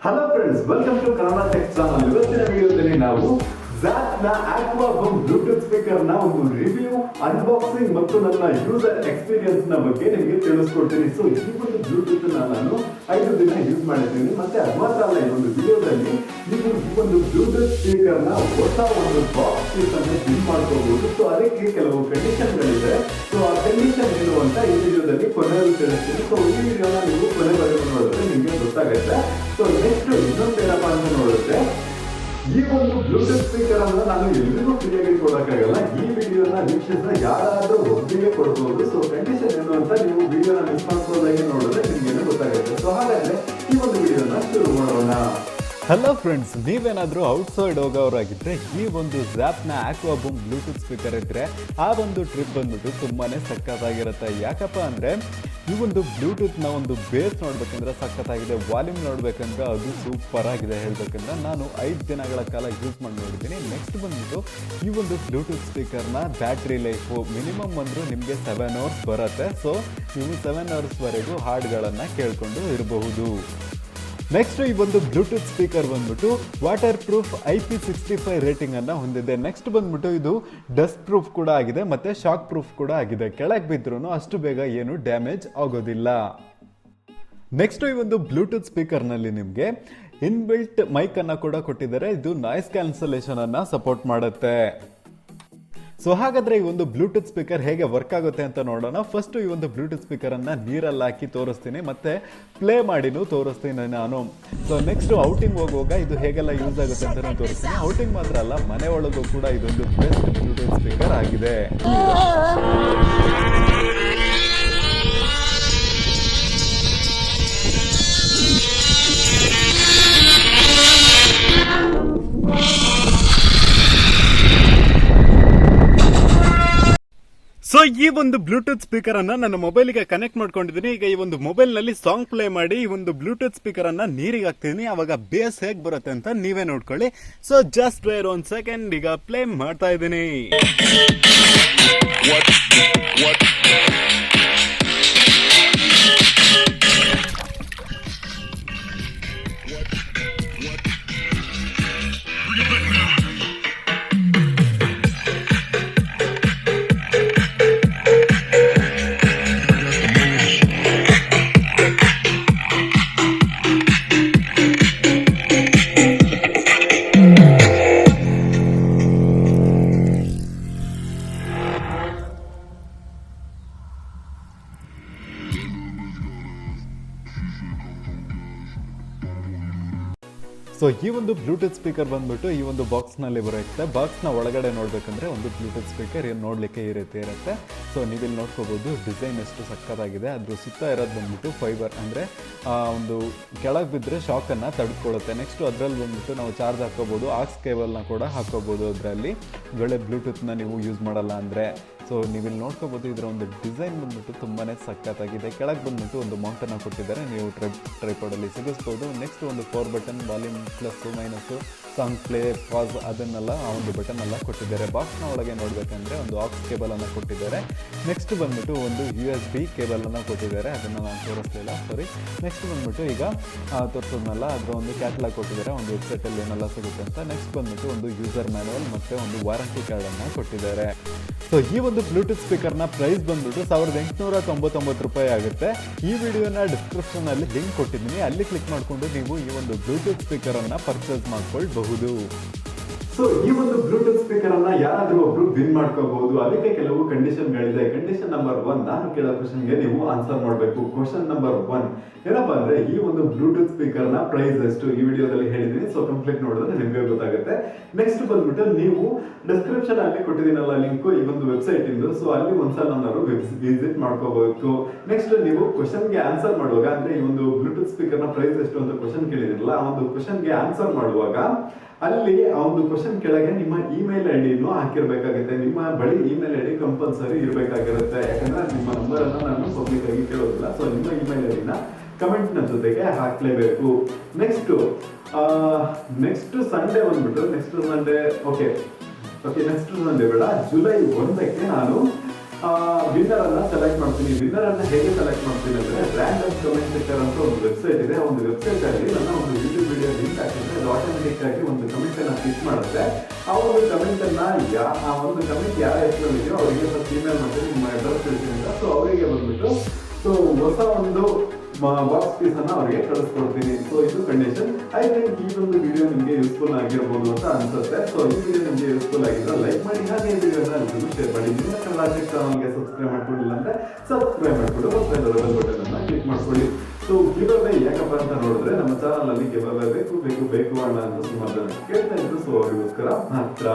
Hello friends, welcome to Kannada tech channel. ಇವತ್ತಿನ ವಿಡಿಯೋದಲ್ಲಿ ನಾವು Zaap ನ aqua ಬ್ಲೂಟೂತ್ ಸ್ಪೀಕರ್ ನ ಒಂದು ರಿವ್ಯೂ, ಅನ್ಬಾಕ್ಸಿಂಗ್ ಮತ್ತು ನನ್ನ ಯೂಸರ್ ಎಕ್ಸ್ಪೀರಿಯನ್ಸ್ ನ ಬಗ್ಗೆ ನಿಮಗೆ ತಿಳಿಸ್ಕೊಡ್ತೀನಿ. ಸೊ ಈ ಒಂದು ಬ್ಲೂಟೂತ್ ನಾನು 5 ದಿನ ಯೂಸ್ ಮಾಡಿದ್ದೀನಿ. ಮತ್ತೆ ಅದು ಮಾತ್ರ ಅಲ್ಲ, ಈ ಒಂದು ವಿಡಿಯೋದಲ್ಲಿ ನೀವು ಈ ಒಂದು ಬ್ಲೂಟೂತ್ ಸ್ಪೀಕರ್ ನ ಹೊಸ ಒಂದು ಬಾಕ್ಸ್ ಪೀಸ್ ಅನ್ನು ಬಿಲ್ ಮಾಡ್ಕೋಬಹುದು. ಸೊ ಅದಕ್ಕೆ ಕೆಲವು ಕಂಡೀಷನ್ಗಳಿದೆ. ಸೊ ಆ ಕಂಡೀಷನ್ ಏನು ಅಂತ ಈ ವಿಡಿಯೋದಲ್ಲಿ ಕೊನೆಯಲ್ಲಿ ತಿಳಿಸ್ತೀನಿ. ಸೊ ಈ ವಿಡಿಯೋನ ನೀವು ಕೊನೆವರೆಗೂ ನೋಡಿದ್ರೆ ನಿಮಗೆ ಗೊತ್ತಾಗುತ್ತೆ. ಸೊ ನೆಕ್ಸ್ಟ್ ಇನ್ನೊಂದು ಏನಪ್ಪಾ ಅಂತ ನೋಡಿದ್ರೆ, ಈ ಒಂದು ಬ್ಲೂಟೂತ್ ಸ್ಪೀಕರ್ ಅನ್ನು ನಾನು ಎಲ್ರಿಗೂ ಫ್ರೀಯಾಗಿ ಕೊಡೋಕ್ಕಾಗಲ್ಲ. ಈ ವಿಡಿಯೋನ ವೀಕ್ಷಿಸಿದ ಯಾರಾದ್ರೂ ಒಬ್ಬಿಗೆ ಕೊಡ್ಬೋದು. ಸೊ ಕಂಡೀಷನ್ ಏನು ಅಂತ ನೀವು ವಿಡಿಯೋನ ಮಿಸ್ ಮಾಡ್ಕೊಳ್ಳೋದಾಗಿ ನೋಡಿದ್ರೆ ನಿಮ್ಗೇನು ಗೊತ್ತಾಗುತ್ತೆ. ಸೊ ಹಾಗಾದ್ರೆ ಈ ಒಂದು ವಿಡಿಯೋನ ಶುರು ಮಾಡೋಣ. ಹಲೋ ಫ್ರೆಂಡ್ಸ್, ನೀವೇನಾದರೂ ಔಟ್ಸೈಡ್ ಹೋಗೋರಾಗಿದ್ದರೆ ಈ ಒಂದು ಝ್ಯಾಪ್ನ ಆಕ್ವಾ ಬ್ಲೂಟೂತ್ ಸ್ಪೀಕರ್ ಇದ್ದರೆ ಆ ಒಂದು ಟ್ರಿಪ್ ಬಂದ್ಬಿಟ್ಟು ತುಂಬಾ ಸಖತ್ತಾಗಿರುತ್ತೆ. ಯಾಕಪ್ಪ ಅಂದರೆ ಈ ಒಂದು ಬ್ಲೂಟೂತ್ನ ಒಂದು ಬೇಸ್ ನೋಡ್ಬೇಕಂದ್ರೆ ಸಖತ್ತಾಗಿದೆ, ವಾಲ್ಯೂಮ್ ನೋಡ್ಬೇಕಂದ್ರೆ ಅದು ಸೂಪರ್ ಆಗಿದೆ. ಹೇಳಬೇಕಂದ್ರೆ ನಾನು 5 ದಿನಗಳ ಕಾಲ ಯೂಸ್ ಮಾಡಿ ನೋಡಿದ್ದೀನಿ. ನೆಕ್ಸ್ಟ್ ಬಂದ್ಬಿಟ್ಟು ಈ ಒಂದು ಬ್ಲೂಟೂತ್ ಸ್ಪೀಕರ್ನ ಬ್ಯಾಟ್ರಿ ಲೈಫು ಮಿನಿಮಮ್ ಅಂದರೂ ನಿಮಗೆ 7 ಅವರ್ಸ್ ಬರುತ್ತೆ. ಸೊ ನೀವು 7 ಅವರ್ಸ್ವರೆಗೂ ಹಾಡುಗಳನ್ನು ಕೇಳಿಕೊಂಡು ಇರಬಹುದು. ನೆಕ್ಸ್ಟ್ ಈ ಒಂದು ಬ್ಲೂಟೂತ್ ಸ್ಪೀಕರ್ ಬಂದ್ಬಿಟ್ಟು ವಾಟರ್ ಪ್ರೂಫ್ IP65 ರೇಟಿಂಗನ್ನು ಹೊಂದಿದೆ. ನೆಕ್ಸ್ಟ್ ಬಂದ್ಬಿಟ್ಟು ಇದು ಡಸ್ಟ್ ಪ್ರೂಫ್ ಕೂಡ ಆಗಿದೆ ಮತ್ತು ಶಾಕ್ ಪ್ರೂಫ್ ಕೂಡ ಆಗಿದೆ. ಕೆಳಗೆ ಬಿದ್ರೂ ಅಷ್ಟು ಬೇಗ ಏನು ಡ್ಯಾಮೇಜ್ ಆಗೋದಿಲ್ಲ. ನೆಕ್ಸ್ಟ್ ಈ ಒಂದು ಬ್ಲೂಟೂತ್ ಸ್ಪೀಕರ್ನಲ್ಲಿ ನಿಮಗೆ ಇನ್ಬಿಲ್ಟ್ ಮೈಕನ್ನು ಕೂಡ ಕೊಟ್ಟಿದ್ದಾರೆ. ಇದು ನಾಯ್ಸ್ ಕ್ಯಾನ್ಸಲೇಷನ್ ಅನ್ನು ಸಪೋರ್ಟ್ ಮಾಡುತ್ತೆ. ಸೊ ಹಾಗಾದ್ರೆ ಈ ಒಂದು ಬ್ಲೂಟೂತ್ ಸ್ಪೀಕರ್ ಹೇಗೆ ವರ್ಕ್ ಆಗುತ್ತೆ ಅಂತ ನೋಡೋಣ. ಫಸ್ಟ್ ಈ ಒಂದು ಬ್ಲೂಟೂತ್ ಸ್ಪೀಕರ್ ಅನ್ನ ನೀರಲ್ಲಿ ಹಾಕಿ ತೋರಿಸ್ತೀನಿ, ಮತ್ತೆ ಪ್ಲೇ ಮಾಡಿನೂ ತೋರಿಸ್ತೀನಿ ನಾನು. ಸೊ ನೆಕ್ಸ್ಟ್ ಔಟಿಂಗ್ ಹೋಗುವಾಗ ಇದು ಹೇಗೆಲ್ಲ ಯೂಸ್ ಆಗುತ್ತೆ ಅಂತ ತೋರಿಸ್ತೀನಿ. ಔಟಿಂಗ್ ಮಾತ್ರ ಅಲ್ಲ, ಮನೆ ಒಳಗೂ ಕೂಡ ಇದೊಂದು ಬೆಸ್ಟ್ ಬ್ಲೂಟೂತ್ ಸ್ಪೀಕರ್ ಆಗಿದೆ. ಸೊ ಈ ಒಂದು ಬ್ಲೂಟೂತ್ ಸ್ಪೀಕರ್ ಅನ್ನ ನನ್ನ ಮೊಬೈಲ್ಗೆ ಕನೆಕ್ಟ್ ಮಾಡ್ಕೊಂಡಿದ್ದೀನಿ. ಈಗ ಈ ಒಂದು ಮೊಬೈಲ್ ನಲ್ಲಿ ಸಾಂಗ್ ಪ್ಲೇ ಮಾಡಿ ಈ ಒಂದು ಬ್ಲೂಟೂತ್ ಸ್ಪೀಕರ್ ಅನ್ನ ನೀರಿಗೆ ಹಾಕ್ತೀನಿ. ಅವಾಗ ಬೇಸ್ ಹೇಗೆ ಬರುತ್ತೆ ಅಂತ ನೀವೇ ನೋಡ್ಕೊಳ್ಳಿ. So just wait 1 second. ಈಗ ಪ್ಲೇ ಮಾಡ್ತಾ ಇದ್ದೀನಿ. ಸೊ ಈ ಒಂದು ಬ್ಲೂಟೂತ್ ಸ್ಪೀಕರ್ ಬಂದ್ಬಿಟ್ಟು ಈ ಒಂದು ಬಾಕ್ಸ್ನಲ್ಲಿ ಬರುತ್ತೆ. ಬಾಕ್ಸ್ನ ಒಳಗಡೆ ನೋಡಬೇಕಂದ್ರೆ ಒಂದು ಬ್ಲೂಟೂತ್ ಸ್ಪೀಕರ್ ನೋಡಲಿಕ್ಕೆ ಈ ರೀತಿ ಇರುತ್ತೆ. ಸೊ ನೀವಿಲ್ಲಿ ನೋಡ್ಕೋಬೋದು ಡಿಸೈನ್ ಎಷ್ಟು ಸಕ್ಕತ್ತಾಗಿದೆ. ಅದ್ರ ಸುತ್ತ ಇರೋದು ಬಂದ್ಬಿಟ್ಟು ಫೈಬರ್, ಅಂದರೆ ಒಂದು ಕೆಳಗೆ ಬಿದ್ದರೆ ಶಾಕನ್ನು ತಡೆದುಕೊಳ್ಳುತ್ತೆ. ನೆಕ್ಸ್ಟು ಅದರಲ್ಲಿ ಬಂದ್ಬಿಟ್ಟು ನಾವು ಚಾರ್ಜ್ ಹಾಕೋಬೋದು, ಆಕ್ಸ್ ಕೇಬಲ್ನ ಕೂಡ ಹಾಕೋಬೋದು ಅದರಲ್ಲಿ, ಒಳ್ಳೆ ಬ್ಲೂಟೂತ್ನ ನೀವು ಯೂಸ್ ಮಾಡಲ್ಲ ಅಂದರೆ. ಸೊ ನೀವಿಲ್ಲಿ ನೋಡ್ಕೋಬೋದು ಇದರ ಒಂದು ಡಿಸೈನ್ ಬಂದ್ಬಿಟ್ಟು ತುಂಬಾ ಸಖತ್ತಾಗಿದೆ. ಕೆಳಗೆ ಬಂದ್ಬಿಟ್ಟು ಒಂದು ಮೌಂಟನ್ನು ಕೊಟ್ಟಿದ್ದಾರೆ, ನೀವು ಟ್ರೈಪಾಡಲ್ಲಿ ಸಿಗಿಸ್ಬೋದು. ನೆಕ್ಸ್ಟ್ ಒಂದು 4 button, volume plus minus, song play, pass ಅದನ್ನೆಲ್ಲ ಆ ಒಂದು ಬಟನ್ ಎಲ್ಲ ಕೊಟ್ಟಿದ್ದಾರೆ. ಬಾಕ್ಸ್ನ ಒಳಗೆ ನೋಡಬೇಕಂದ್ರೆ ಒಂದು ಆಕ್ಸ್ ಕೇಬಲನ್ನು ಕೊಟ್ಟಿದ್ದಾರೆ. ನೆಕ್ಸ್ಟ್ ಬಂದ್ಬಿಟ್ಟು ಒಂದು USB ಕೇಬಲನ್ನು ಕೊಟ್ಟಿದ್ದಾರೆ, ಅದನ್ನು ನಾನು ತೋರಿಸ್ಲಿಲ್ಲ, ಸಾರಿ. ನೆಕ್ಸ್ಟ್ ಬಂದ್ಬಿಟ್ಟು ಈಗ ತೋರಿಸೋದ್ನಲ್ಲ ಅದರ ಒಂದು ಕ್ಯಾಟಲಾಗ್ ಕೊಟ್ಟಿದ್ದಾರೆ, ಒಂದು ವೆಬ್ಸೈಟಲ್ಲಿ ಏನೆಲ್ಲ ಸಿಗುತ್ತೆ ಅಂತ. ನೆಕ್ಸ್ಟ್ ಬಂದ್ಬಿಟ್ಟು ಒಂದು ಯೂಸರ್ ಮ್ಯಾನುವಲ್ ಮತ್ತು ಒಂದು ವಾರಂಟಿ ಕಾರ್ಡನ್ನು ಕೊಟ್ಟಿದ್ದಾರೆ. ಸೊ ಈ ಒಂದು ಬ್ಲೂಟೂತ್ ಸ್ಪೀಕರ್ನ ಪ್ರೈಸ್ ಬಂದ್ಬಿಟ್ಟು 1899 ರೂಪಾಯಿ ಆಗುತ್ತೆ. ಈ ವಿಡಿಯೋನ ಡಿಸ್ಕ್ರಿಪ್ಷನಲ್ಲಿ ಲಿಂಕ್ ಕೊಟ್ಟಿದ್ದೀನಿ, ಅಲ್ಲಿ ಕ್ಲಿಕ್ ಮಾಡಿಕೊಂಡು ನೀವು ಈ ಒಂದು ಬ್ಲೂಟೂತ್ ಸ್ಪೀಕರನ್ನು ಪರ್ಚೇಸ್ ಮಾಡ್ಕೊಳ್ಬಹುದು. ಸೊ ಈ ಒಂದು ಬ್ಲೂಟೂತ್ ಸ್ಪೀಕರ್ ಅನ್ನ ಯಾರಾದ್ರೂ ಒಬ್ರು ವಿನ್ ಮಾಡ್ಕೋಬಹುದು. ಅದಕ್ಕೆ ಕೆಲವು ಕಂಡೀಷನ್ಗಳಿದೆ. ಕಂಡೀಷನ್ ನಂಬರ್ 1, ನಾನು ಕೇಳೋ ಕ್ವಶನ್ಗೆ ನೀವು ಆನ್ಸರ್ ಮಾಡಬೇಕು. ಕ್ವಶನ್ ನಂಬರ್ 1 ಏನಪ್ಪಾ ಅಂದ್ರೆ, ಈ ಒಂದು ಬ್ಲೂಟೂತ್ ಸ್ಪೀಕರ್ ನ ಪ್ರೈಸ್ ಎಷ್ಟು ಈ ವಿಡಿಯೋದಲ್ಲಿ ಹೇಳಿದೀನಿ. ಸೊ ಕಂಪ್ಲೀಟ್ ನೋಡಿದ್ರೆ ನಿಮ್ಗೆ ಗೊತ್ತಾಗುತ್ತೆ. ನೆಕ್ಸ್ಟ್ ಬಂದ್ಬಿಟ್ಟು ನೀವು ಡಿಸ್ಕ್ರಿಪ್ಷನ್ ಅಲ್ಲಿ ಕೊಟ್ಟಿದ್ದೀನಲ್ಲ ಲಿಂಕ್ ಈ ಒಂದು ವೆಬ್ಸೈಟ್ ಇಂದು, ಸೊ ಅಲ್ಲಿ ಒಂದ್ಸಲ ನಾನು ವಿಸಿಟ್ ಮಾಡ್ಕೋಬಹುದು. ನೆಕ್ಸ್ಟ್ ನೀವು ಕ್ವಶನ್ಗೆ ಆನ್ಸರ್ ಮಾಡುವಾಗ, ಅಂದ್ರೆ ಈ ಒಂದು ಬ್ಲೂಟೂತ್ ಸ್ಪೀಕರ್ ನ ಪ್ರೈಸ್ ಎಷ್ಟು ಅಂತ ಕ್ವಶನ್ ಕೇಳಿದಿರಲ್ಲ, ಆ ಒಂದು ಕ್ವಶನ್ಗೆ ಆನ್ಸರ್ ಮಾಡುವಾಗ ಅಲ್ಲಿ ಆ ಒಂದು ಕ್ವಶನ್ ಕೆಳಗೆ ನಿಮ್ಮ ಇಮೇಲ್ ಐಡಿನೂ ಹಾಕಿರ್ಬೇಕಾಗುತ್ತೆ. ನಿಮ್ಮ ಬಳಿ ಇಮೇಲ್ ಐಡಿ ಕಂಪಲ್ಸರಿ ಇರಬೇಕಾಗಿರುತ್ತೆ, ಯಾಕಂದ್ರೆ ನಿಮ್ಮ ನಂಬರ್ ಅನ್ನ ನಾನು ಪಬ್ಲಿಕ್ ಆಗಿ ಕೇಳೋದಿಲ್ಲ. ಸೊ ನಿಮ್ಮ ಇಮೇಲ್ ಐಡಿನ ಕಮೆಂಟ್ ನ ಜೊತೆಗೆ ಹಾಕ್ಲೇಬೇಕು. ನೆಕ್ಸ್ಟ್ ಸಂಡೇ ಬಂದ್ಬಿಟ್ಟು ನೆಕ್ಸ್ಟ್ ಸಂಡೇ ಬೇಡ, ಜುಲೈ 1ಕ್ಕೆ ನಾನು ವಿನ್ನರ್ ಅನ್ನ ಸೆಲೆಕ್ಟ್ ಮಾಡ್ತೀನಿ. ವಿನ್ನರ್ ಅನ್ನ ಹೇಗೆ ಸೆಲೆಕ್ಟ್ ಮಾಡ್ತೀನಿ ಅಂದ್ರೆ, ರ್ಯಾಂಡಮ್ ಕಮೆಂಟ್ ಸೆಕ್ಟರ್ ಅಂತ ಒಂದು ವೆಬ್ಸೈಟ್ ಇದೆ. ಆ ಒಂದು ವೆಬ್ಸೈಟ್ ಅಲ್ಲಿ ನನ್ನ ಒಂದು ಯೂಟ್ಯೂಬ್ ಕ್ಲಿಕ್ ಮಾಡಿದ್ರೆ ಆ ಒಂದು ಕಮೆಂಟ್ ಅನ್ನ ಆ ಒಂದು ಕಮೆಂಟ್ ಯಾರ ಹೆಸರಲ್ಲಿದೆಯೋ ಅವರಿಗೆ ಫಸ್ಟ್ ಇಮೇಲ್ ಮಾಡ್ತೀನಿ, ನಿಮ್ಮ ಅಡ್ರೆಸ್ ತಿಳಿಸಿದ್ರೆ ಸೊ ಅವರಿಗೆ ಬಂದ್ಬಿಟ್ಟು ಸೊ ಹೊಸ ಒಂದು ಬಾಕ್ಸ್ ಪೀಸ್ ಅನ್ನ ಅವರಿಗೆ ಕಳಿಸ್ಕೊಡ್ತೀನಿ. ಸೊ ಇದು ಕಂಡೀಷನ್. ಐ ಥಿಂಕ್ ಈ ಒಂದು ವಿಡಿಯೋ ನಿಮಗೆ ಯೂಸ್ಫುಲ್ ಆಗಿರ್ಬೋದು ಅಂತ ಅನ್ಸುತ್ತೆ. ಸೊ ಈ ವಿಡಿಯೋ ನಿಮಗೆ ಯೂಸ್ಫುಲ್ ಆಗಿದ್ರೆ ಲೈಕ್ ಮಾಡಿ, ಹಾಗೆ ಈ ವಿಡಿಯೋನ ಎಲ್ಲರಿಗೂ ಶೇರ್ ಮಾಡಿ. ನಿಮ್ಮ ಕನ್ನಡ ಟೆಕ್ ಚಾನಲ್ಗೆ ಸಬ್ಸ್ಕ್ರೈಬ್ ಮಾಡ್ಕೊಂಡಿಲ್ಲ ಅಂದ್ರೆ ಸಬ್ಸ್ಕ್ರೈಬ್ ಮಾಡ್ಕೊಂಡು ಮತ್ತೆ ಬೆಲ್ ಬಟನ್ ಅನ್ನ ಕ್ಲಿಕ್ ಮಾಡ್ಕೊಳ್ಳಿ. ಸೊ ಗಿವ್ ಅವೇ ಯಾಕಪ್ಪ ಅಂತ ನೋಡಿದ್ರೆ ನಮ್ಮ ಚಾನಲ್ ಅಲ್ಲಿ ಗಿವ್ ಅವೇ ಬೇಕು ಅಣ್ಣ ಅಂತ ಸುಮಾರು ಜನ ಕೇಳ್ತಾ ಇದ್ರು. ಸೊ ಅವರಿಗೋಸ್ಕರ ಮಾತ್ರ.